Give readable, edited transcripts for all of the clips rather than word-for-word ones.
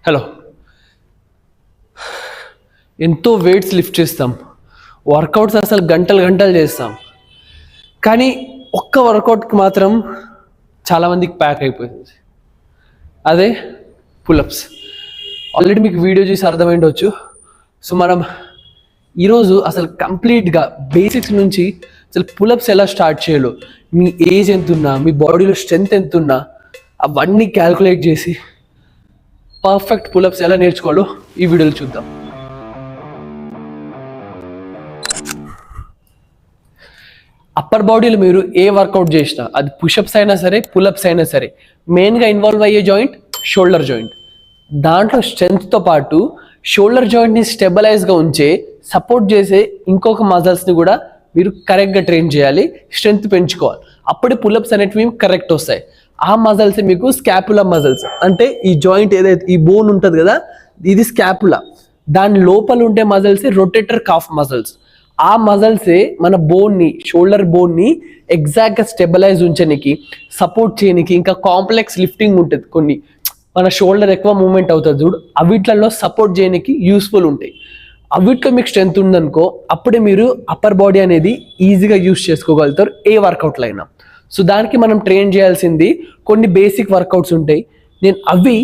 Hello, ఎంతో weights lift చేస్తాం, workouts అసలు గంటలు గంటలు చేస్తాం, కానీ ఒక్క వర్కౌట్కి మాత్రం చాలామందికి ప్యాక్ అయిపోయింది. అదే పులప్స్. ఆల్రెడీ మీకు వీడియో చూసి అర్థమైండవచ్చు. సో మనం ఈరోజు అసలు కంప్లీట్గా బేసిక్స్ నుంచి అసలు పులప్స్ ఎలా స్టార్ట్ చేయాలో, మీ ఏజ్ ఎంత ఉన్నా, మీ బాడీలో స్ట్రెంగ్త్ ఎంత ఉన్నా, అవన్నీ క్యాల్కులేట్ చేసి పర్ఫెక్ట్ పులప్స్ ఎలా నేర్చుకోవాలో ఈ వీడియోలో చూద్దాం. అప్పర్ బాడీలో మీరు ఏ వర్కౌట్ చేసినా, అది పుషప్స్ అయినా సరే, పులప్స్ అయినా సరే, మెయిన్గా ఇన్వాల్వ్ అయ్యే జాయింట్ షోల్డర్ జాయింట్. దాంట్లో స్ట్రెంగ్త్తో పాటు షోల్డర్ జాయింట్ని స్టెబిలైజ్గా ఉంచే, సపోర్ట్ చేసే ఇంకొక మజిల్స్ని కూడా మీరు కరెక్ట్గా ట్రైన్ చేయాలి, స్ట్రెంగ్త్ పెంచుకోవాలి. అప్పుడే పులప్స్ అనేటివి కరెక్ట్ వస్తాయి. ఆ మజిల్స్ మీకు స్కాపులా మజిల్స్, అంటే ఈ జాయింట్ ఏదైతే ఈ బోన్ ఉంటుంది కదా, ఇది స్కాపులా. దాని లోపల ఉండే మజిల్స్ రొటేటర్ కాఫ్ మజిల్స్. ఆ మజిల్సే మన బోన్ని, షోల్డర్ బోన్ని ఎగ్జాక్ట్గా స్టెబిలైజ్ ఉంచడానికి, సపోర్ట్ చేయడానికి, ఇంకా కాంప్లెక్స్ లిఫ్టింగ్ ఉంటుంది, కొన్ని మన షోల్డర్ ఎక్కువ మూవ్మెంట్ అవుతుంది చూడు, అవిట్లలో సపోర్ట్ చేయడానికి యూస్ఫుల్ ఉంటాయి. అవిట్లో మీకు స్ట్రెంత్ ఉందనుకో, అప్పుడే మీరు అప్పర్ బాడీ అనేది ఈజీగా యూస్ చేసుకోగలుగుతారు ఏ వర్కౌట్లో అయినా. సో దానికి మనం ట్రైన్ చేయాల్సింది కొన్ని బేసిక్ వర్కౌట్స్ ఉంటాయి. నేను అవి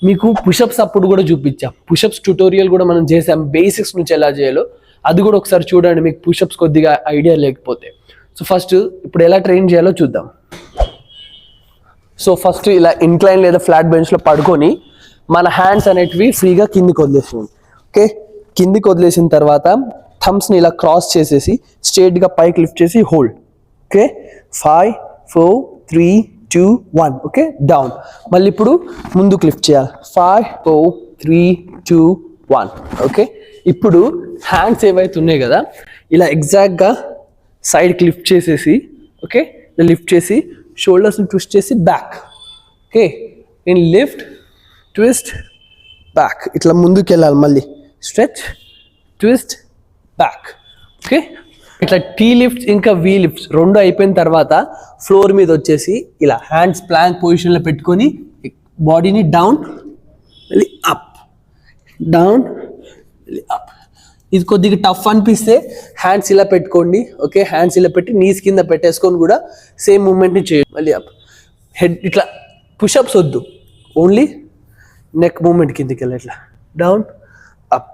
మీకు పుషప్స్ అప్పుడు కూడా చూపించాం, పుషప్స్ ట్యూటోరియల్ కూడా మనం చేసాం, బేసిక్స్ నుంచి ఎలా చేయాలో అది కూడా ఒకసారి చూడండి, మీకు పుషప్స్ కొద్దిగా ఐడియా లేకపోతే. సో ఫస్ట్ ఇప్పుడు ఎలా ట్రైన్ చేయాలో చూద్దాం. సో ఫస్ట్ ఇలా ఇన్క్లైన్ లేదా ఫ్లాట్ బెంచ్లో పడుకొని మన హ్యాండ్స్ అనేటివి ఫ్రీగా కిందికి వదిలేసాం. ఓకే, కిందికి వదిలేసిన తర్వాత థమ్స్ని ఇలా క్రాస్ చేసేసి స్ట్రేట్గా పైకి లిఫ్ట్ చేసి హోల్డ్. ఓకే, 5 4 3 2 1. Okay, down. మళ్ళీ ఇప్పుడు ముందుకు లిఫ్ట్ చేయాలి. 5 4 3 2 1. ఓకే, ఇప్పుడు హ్యాండ్స్ ఏవైతే ఉన్నాయి కదా, ఇలా ఎగ్జాక్ట్గా సైడ్కి లిఫ్ట్ చేసేసి, ఓకే, లిఫ్ట్ చేసి షోల్డర్స్ని ట్విస్ట్ చేసి back. Okay, in lift twist back, ఇట్లా ముందుకు వెళ్ళాలి. మళ్ళీ స్ట్రెచ్ ట్విస్ట్ బ్యాక్. ఓకే, ఇట్లా టీ లిఫ్ట్స్ ఇంకా వీ లిఫ్ట్స్ రెండు అయిపోయిన తర్వాత ఫ్లోర్ మీద వచ్చేసి ఇలా హ్యాండ్స్ ప్లాంక్ పొజిషన్లో పెట్టుకొని బాడీని డౌన్ మళ్ళీ అప్, డౌన్ మళ్ళీ అప్. ఇది కొద్దిగా టఫ్ అనిపిస్తే హ్యాండ్స్ ఇలా పెట్టుకోండి. ఓకే, హ్యాండ్స్ ఇలా పెట్టి నీస్ కింద పెట్టేసుకొని కూడా సేమ్ మూమెంట్ని చేయండి. మళ్ళీ అప్, హెడ్ ఇట్లా పుషప్స్ వద్దు, ఓన్లీ నెక్ మూమెంట్ కిందికి వెళ్ళి ఇట్లా down up,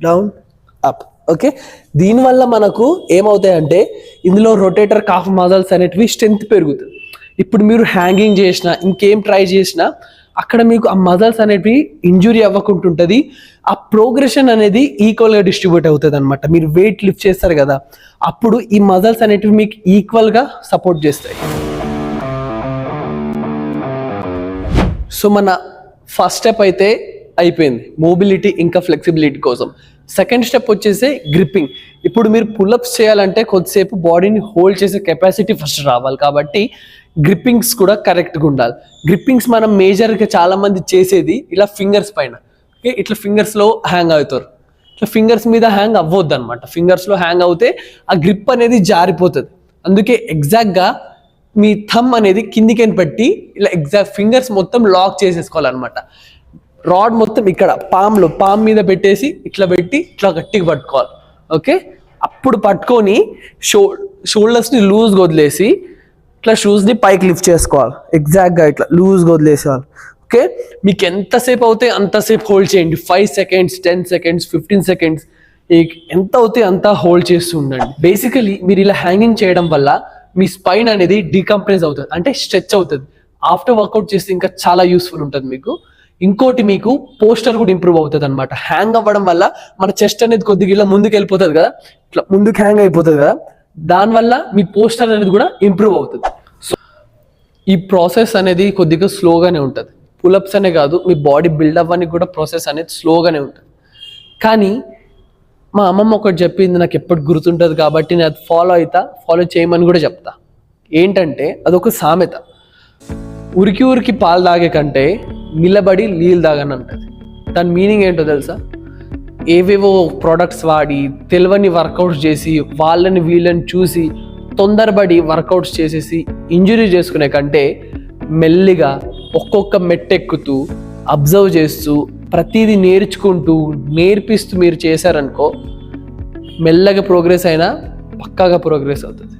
down up. Okay, దీనివల్ల మనకు ఏమవుతాయంటే ఇందులో రొటేటర్ కాఫ్ మజిల్స్ అనేటివి స్ట్రెంత్ పెరుగుతుంది. ఇప్పుడు మీరు హ్యాంగింగ్ చేసినా, ఇంకేం ట్రై చేసినా, అక్కడ మీకు ఆ మజిల్స్ అనేటివి ఇంజురీ అవ్వకుంటుంటుంది. ఆ ప్రోగ్రెషన్ అనేది ఈక్వల్గా డిస్ట్రిబ్యూట్ అవుతుంది అనమాట. మీరు వెయిట్ లిఫ్ట్ చేస్తారు కదా, అప్పుడు ఈ మజిల్స్ అనేటివి మీకు ఈక్వల్గా సపోర్ట్ చేస్తాయి. సో మన ఫస్ట్ స్టెప్ అయితే అయిపోయింది, మొబిలిటీ ఇంకా ఫ్లెక్సిబిలిటీ కోసం. సెకండ్ స్టెప్ వచ్చేసి గ్రిప్పింగ్. ఇప్పుడు మీరు పుల్అప్స్ చేయాలంటే కొద్దిసేపు బాడీని హోల్డ్ చేసే కెపాసిటీ ఫస్ట్ రావాలి, కాబట్టి గ్రిప్పింగ్స్ కూడా కరెక్ట్గా ఉండాలి. గ్రిప్పింగ్స్ మనం మేజర్గా చాలామంది చేసేది ఇలా ఫింగర్స్ పైన. ఓకే, ఇట్లా ఫింగర్స్లో హ్యాంగ్ అవుతారు. ఇట్లా ఫింగర్స్ మీద హ్యాంగ్ అవ్వద్దు అనమాట. ఫింగర్స్లో హ్యాంగ్ అవుతే ఆ గ్రిప్ అనేది జారిపోతుంది. అందుకే ఎగ్జాక్ట్గా మీ థమ్ అనేది కిందికి పెట్టి ఇలా ఎగ్జాక్ట్ ఫింగర్స్ మొత్తం లాక్ చేసేసుకోవాలన్నమాట. రాడ్ మొత్తం ఇక్కడ పామ్ మీద పెట్టేసి ఇట్లా పెట్టి ఇట్లా గట్టిగా పట్టుకోవాలి. ఓకే, అప్పుడు పట్టుకొని షోల్డర్స్ని లూజ్గా వదిలేసి ఇట్లా షూస్ని పైకి లిఫ్ట్ చేసుకోవాలి. ఎగ్జాక్ట్గా ఇట్లా లూజ్గా వదిలేసేవాలి. ఓకే, మీకు ఎంతసేపు అవుతే అంతసేపు హోల్డ్ చేయండి. 5 seconds 10 seconds 15 seconds ఎంత అవుతే అంత హోల్డ్ చేస్తూ ఉండండి. బేసికలీ మీరు ఇలా హ్యాంగింగ్ చేయడం వల్ల మీ స్పైన్ అనేది డీకంప్రెస్ అవుతుంది, అంటే స్ట్రెచ్ అవుతుంది. ఆఫ్టర్ వర్కౌట్ చేస్తే ఇంకా చాలా యూస్ఫుల్ ఉంటుంది మీకు. ఇంకోటి మీకు పోస్టర్ కూడా ఇంప్రూవ్ అవుతుంది అనమాట. హ్యాంగ్ అవ్వడం వల్ల మన చెస్ట్ అనేది కొద్దిగా ఇలా ముందుకు వెళ్ళిపోతుంది కదా, ఇట్లా ముందుకు హ్యాంగ్ అయిపోతుంది కదా, దానివల్ల మీ పోస్టర్ అనేది కూడా ఇంప్రూవ్ అవుతుంది. సో ఈ ప్రాసెస్ అనేది కొద్దిగా స్లోగానే ఉంటుంది. పులప్స్ అనే కాదు, మీ బాడీ బిల్డ్ అవ్వడానికి కూడా ప్రాసెస్ అనేది స్లోగానే ఉంటుంది. కానీ మా అమ్మమ్మ ఒకటి చెప్పింది, నాకు ఎప్పటి గుర్తుంటుంది కాబట్టి నేను అది ఫాలో చేయమని కూడా చెప్తా. ఏంటంటే అదొక సామెత, ఉరికి ఉరికి పాలు తాగే కంటే నిలబడి నీళ్ళు తాగని అంటది. దాని మీనింగ్ ఏంటో తెలుసా? ఏవేవో ప్రోడక్ట్స్ వాడి తెలియని వర్కౌట్స్ చేసి వాళ్ళని వీళ్ళని చూసి తొందరపడి వర్కౌట్స్ చేసేసి ఇంజురీ చేసుకునే కంటే మెల్లిగా ఒక్కొక్క మెట్టెక్కుతూ అబ్జర్వ్ చేస్తూ ప్రతిదీ నేర్పిస్తూ మీరు చేశారనుకో, మెల్లగా ప్రోగ్రెస్ అయినా పక్కాగా ప్రోగ్రెస్ అవుతుంది.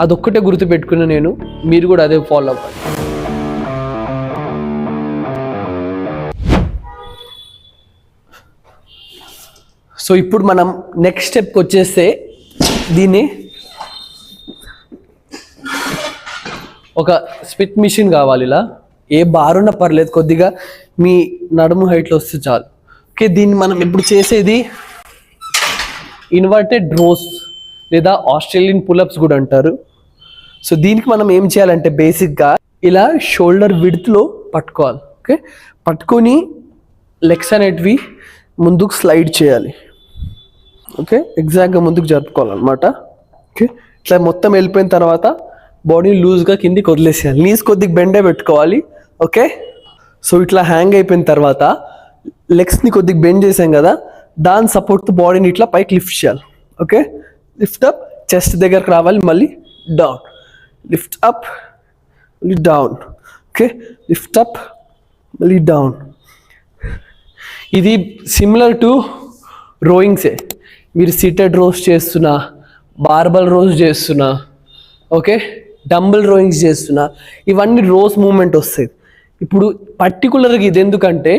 అదొక్కటే గుర్తుపెట్టుకున్న నేను, మీరు కూడా అదే ఫాలో అవ్వాలి. సో ఇప్పుడు మనం నెక్స్ట్ స్టెప్కి వచ్చేస్తే, దీన్ని ఒక స్పిట్ మిషన్ కావాలి. ఇలా ఏ బారున్నా పర్లేదు, కొద్దిగా మీ నడుము హైట్లో వస్తే చాలు. ఓకే, దీన్ని మనం ఇప్పుడు చేసేది ఇన్వర్టెడ్ రోస్ లేదా ఆస్ట్రేలియన్ పుల్అప్స్ కూడా అంటారు. సో దీనికి మనం ఏం చేయాలంటే, బేసిక్గా ఇలా షోల్డర్ విడ్త్లో పట్టుకోవాలి. ఓకే, పట్టుకొని లెగ్స్ అనేటివి ముందుకు స్లైడ్ చేయాలి. ఓకే, ఎగ్జాక్ట్గా ముందుకు జరుపుకోవాలన్నమాట. ఓకే, ఇట్లా మొత్తం వెళ్ళిపోయిన తర్వాత బాడీని లూజ్గా కిందికి వదిలేసేయాలి. నీస్ కొద్దిగా బెండే పెట్టుకోవాలి. ఓకే, సో ఇట్లా హ్యాంగ్ అయిపోయిన తర్వాత లెగ్స్ని కొద్దిగా బెండ్ చేసాం కదా, దాని సపోర్ట్తో బాడీని ఇట్లా పైకి లిఫ్ట్ చేయాలి. ఓకే, లిఫ్ట్ అప్, చెస్ట్ దగ్గరకు రావాలి, మళ్ళీ డౌన్, లిఫ్ట్ అప్, మళ్ళీ డౌన్. ఓకే, లిఫ్ట్ అప్, మళ్ళీ డౌన్. ఇది సిమిలర్ టు రోయింగ్సే. మీరు సిటెడ్ రోస్ చేస్తున్నా, బార్బల్ రోస్ చేస్తున్నా, ఓకే, డంబుల్ రోయింగ్స్ చేస్తున్నా, ఇవన్నీ రోస్ మూమెంట్ వస్తాయి. ఇప్పుడు పర్టికులర్గా ఇది ఎందుకంటే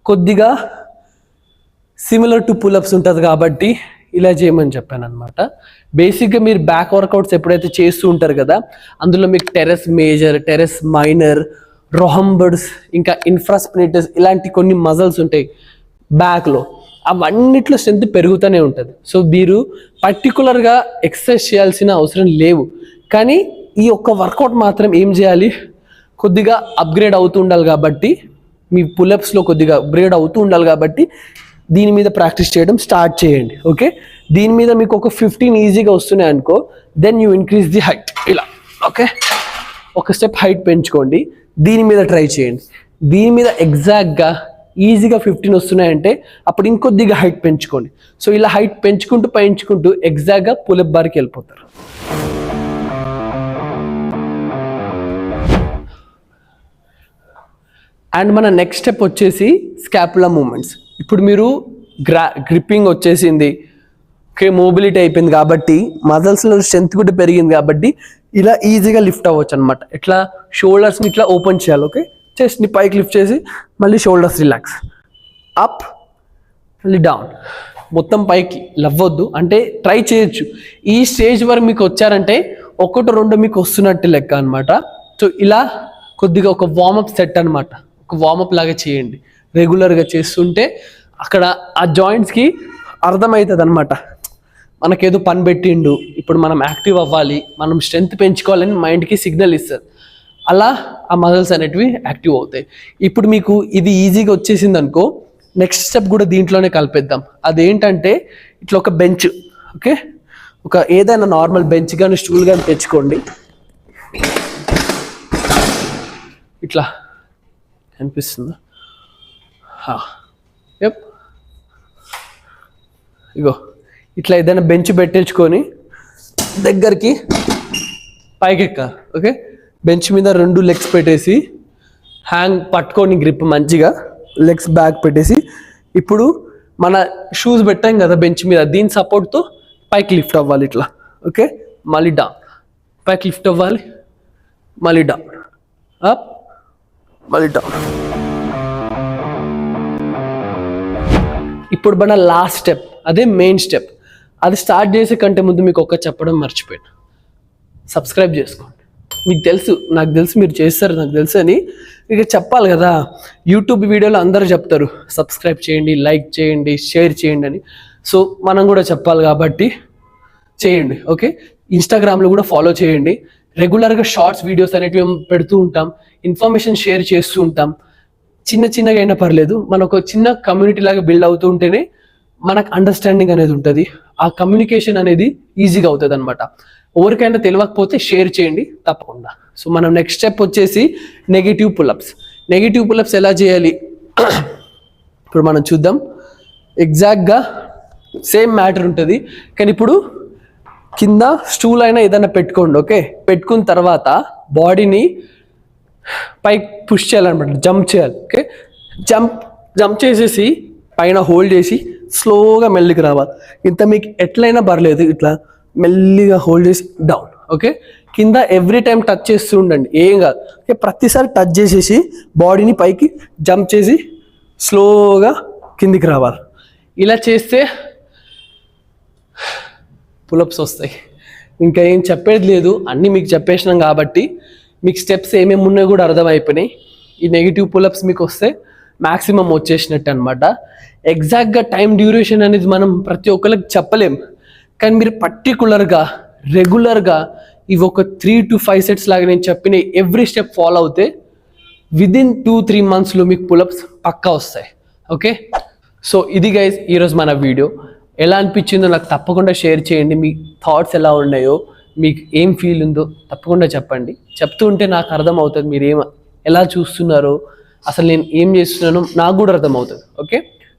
కొద్దిగా సిమిలర్ టు పుల్అప్స్ ఉంటుంది కాబట్టి ఇలా చేయమని చెప్పాను అనమాట. బేసిక్గా మీరు బ్యాక్ వర్కౌట్స్ ఎప్పుడైతే చేస్తూ ఉంటారు కదా, అందులో మీకు టెరెస్ మేజర్, టెరెస్ మైనర్, రొహంబర్డ్స్, ఇంకా ఇన్ఫ్రాస్పినేటర్స్, ఇలాంటి కొన్ని మజల్స్ ఉంటాయి బ్యాక్లో. అవన్నిట్లో స్ట్రెంత్ పెరుగుతూనే ఉంటుంది. సో మీరు పర్టికులర్గా ఎక్సర్సైజ్ చేయాల్సిన అవసరం లేవు, కానీ ఈ ఒక్క వర్కౌట్ మాత్రం ఏం చేయాలి, కొద్దిగా అప్గ్రేడ్ అవుతూ ఉండాలి. కాబట్టి మీ పుల్అప్స్లో కొద్దిగా అప్గ్రేడ్ అవుతూ ఉండాలి కాబట్టి దీని మీద ప్రాక్టీస్ చేయడం స్టార్ట్ చేయండి. ఓకే, దీని మీద మీకు ఒక 15 ఈజీగా వస్తున్నాయి అనుకో, then you increase the height. ఇలా ఓకే, ఒక స్టెప్ హైట్ పెంచుకోండి, దీని మీద ట్రై చేయండి. దీని మీద ఎగ్జాక్ట్గా ఈజీగా 15 వస్తున్నాయంటే అప్పుడు ఇంకొద్దిగా హైట్ పెంచుకోండి. సో ఇలా హైట్ పెంచుకుంటూ ఎగ్జాక్ట్గా పుల్అప్ బార్కి వెళ్ళిపోతారు. అండ్ మన నెక్స్ట్ స్టెప్ వచ్చేసి స్కాపులా మూమెంట్స్. ఇప్పుడు మీరు గ్రిప్పింగ్ వచ్చేసింది, ఓకే, మొబిలిటీ అయిపోయింది కాబట్టి, మజిల్స్లో స్ట్రెంత్ కూడా పెరిగింది కాబట్టి ఇలా ఈజీగా లిఫ్ట్ అవ్వచ్చు అనమాట. ఇట్లా షోల్డర్స్ని ఇట్లా ఓపెన్ చేయాలి. ఓకే, చెస్ట్ని పైకి లిఫ్ట్ చేసి మళ్ళీ షోల్డర్స్ రిలాక్స్, అప్, మళ్ళీ డౌన్. మొత్తం పైకి లవ్వద్దు, అంటే ట్రై చేయొచ్చు. ఈ స్టేజ్ వరకు మీకు వచ్చారంటే 1-2 మీకు వస్తున్నట్టు లెక్క అనమాట. సో ఇలా కొద్దిగా ఒక వార్మప్ సెట్ అనమాట, ఒక వార్మప్ లాగా చేయండి. రెగ్యులర్గా చేస్తుంటే అక్కడ ఆ జాయింట్స్కి అర్థమవుతుంది అనమాట, మనకేదో పని పెట్టిండు, ఇప్పుడు మనం యాక్టివ్ అవ్వాలి, మనం స్ట్రెంత్ పెంచుకోవాలని మైండ్కి సిగ్నల్ ఇస్తుంది. అలా ఆ మజిల్స్ అనేటివి యాక్టివ్ అవుతాయి. ఇప్పుడు మీకు ఇది ఈజీగా వచ్చేసింది అనుకో, నెక్స్ట్ స్టెప్ కూడా దీంట్లోనే కలిపేద్దాం. అదేంటంటే ఇట్లా ఒక బెంచ్, ఓకే, ఒక ఏదైనా నార్మల్ బెంచ్ కానీ స్టూల్ కానీ తెచ్చుకోండి. ఇట్లా అనిపిస్తుందా? యప్, ఇగో ఇట్లా ఏదైనా బెంచ్ పెట్టేసుకొని దగ్గరికి పైకి ఎక్కాలి. ఓకే, బెంచ్ మీద 2 లెగ్స్ పెట్టేసి హ్యాంగ్ పట్టుకొని గ్రిప్ మంచిగా, లెగ్స్ బ్యాక్ పెట్టేసి, ఇప్పుడు మన షూస్ పెట్టాం కదా బెంచ్ మీద, దీని సపోర్ట్తో పైకి లిఫ్ట్ అవ్వాలి ఇట్లా. ఓకే, మళ్ళీ డౌన్, పైకి లిఫ్ట్ అవ్వాలి, మళ్ళీ డౌన్, అప్, మళ్ళీ డౌన్. ఇప్పుడు మన లాస్ట్ స్టెప్, అదే మెయిన్ స్టెప్. అది స్టార్ట్ చేసే కంటే ముందు మీకు ఒక చెప్పడం మర్చిపోయాను, సబ్స్క్రైబ్ చేసుకోండి. మీకు తెలుసు, నాకు తెలుసు మీరు చేస్తారు, నాకు తెలుసు అని ఇక చెప్పాలి కదా. యూట్యూబ్ వీడియోలో అందరూ చెప్తారు సబ్స్క్రైబ్ చేయండి, లైక్ చేయండి, షేర్ చేయండి అని. సో మనం కూడా చెప్పాలి కాబట్టి చేయండి. ఓకే, ఇన్స్టాగ్రామ్లో కూడా ఫాలో చేయండి. రెగ్యులర్గా షార్ట్స్ వీడియోస్ అనేటివి పెడుతూ ఉంటాం, ఇన్ఫర్మేషన్ షేర్ చేస్తూ ఉంటాం. చిన్నగా అయినా పర్లేదు, మన ఒక చిన్న కమ్యూనిటీ లాగా బిల్డ్ అవుతూ ఉంటేనే మనకు అండర్స్టాండింగ్ అనేది ఉంటుంది, ఆ కమ్యూనికేషన్ అనేది ఈజీగా అవుతుంది అనమాట. ఎవరికైనా తెలియకపోతే షేర్ చేయండి తప్పకుండా. సో మనం నెక్స్ట్ స్టెప్ వచ్చేసి నెగిటివ్ పుల్అప్స్. నెగిటివ్ పుల్అప్స్ ఎలా చేయాలి ఇప్పుడు మనం చూద్దాం. ఎగ్జాక్ట్గా సేమ్ మ్యాటర్ ఉంటుంది, కానీ ఇప్పుడు కింద స్టూల్ అయినా ఏదైనా పెట్టుకోండి. ఓకే, పెట్టుకున్న తర్వాత బాడీని పైకి పుష్ చేయాలన్నమాట, జంప్ చేయాలి. ఓకే, జంప్ జంప్ చేసేసి పైన హోల్డ్ చేసి స్లోగా మెల్లికి రావాలి. ఇంత మీకు ఎట్లయినా పర్లేదు, ఇట్లా మెల్లిగా హోల్డ్ చేసి డౌన్. ఓకే, కింద ఎవ్రీ టైం టచ్ చేస్తూ ఉండండి, ఏం కాదు. ఓకే, ప్రతిసారి టచ్ చేసేసి బాడీని పైకి జంప్ చేసి స్లోగా కిందికి రావాలి. ఇలా చేస్తే పులప్స్ వస్తాయి. ఇంకా ఏం చెప్పేది లేదు, అన్నీ మీకు చెప్పేసినాం కాబట్టి మీకు స్టెప్స్ ఏమేమి ఉన్నాయో కూడా అర్థమైపోయినాయి. ఈ నెగిటివ్ పులప్స్ మీకు వస్తే మ్యాక్సిమం వచ్చేసినట్టు అనమాట. ఎగ్జాక్ట్గా టైం డ్యూరేషన్ అనేది మనం ప్రతి ఒక్కరికి చెప్పలేం, కానీ మీరు పర్టికులర్గా రెగ్యులర్గా ఇవి ఒక 3 to 5 సెట్స్ లాగా నేను చెప్పిన ఎవ్రీ స్టెప్ ఫాలో అవుతే విదిన్ 2-3 మంత్స్లో మీకు పులప్స్ పక్కా వస్తాయి. ఓకే, సో ఇది గైస్ ఈరోజు మన వీడియో. ఎలా అనిపించిందో నాకు తప్పకుండా షేర్ చేయండి. మీ థాట్స్ ఎలా ఉన్నాయో, మీకు ఏం ఫీల్ ఉందో తప్పకుండా చెప్పండి. చెప్తూ ఉంటే నాకు అర్థం అవుతుంది మీరు ఎలా చూస్తున్నారో, అసలు నేను ఏం చేస్తున్నానో నాకు కూడా అర్థమవుతుంది. ఓకే,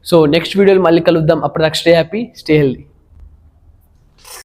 సో నెక్స్ట్ వీడియోలో మళ్ళీ కలుద్దాం. అప్పటిదాకా స్టే హ్యాపీ, స్టే హెల్దీ.